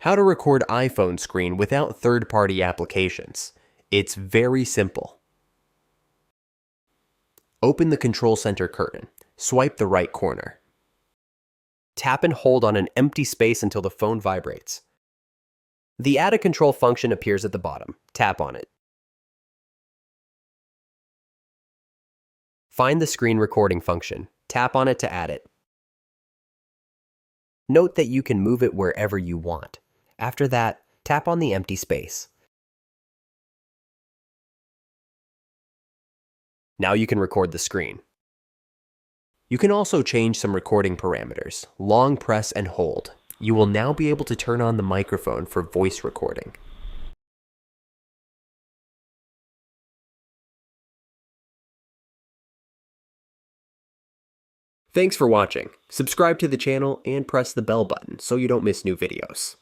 How to record iPhone screen without third-party applications. It's very simple. Open the Control Center curtain. Swipe the right corner. Tap and hold on an empty space until the phone vibrates. The Add a Control function appears at the bottom. Tap on it. Find the screen recording function. Tap on it to add it. Note that you can move it wherever you want. After that, tap on the empty space. Now you can record the screen. You can also change some recording parameters. Long press and hold. You will now be able to turn on the microphone for voice recording. Thanks for watching. Subscribe to the channel and press the bell button so you don't miss new videos.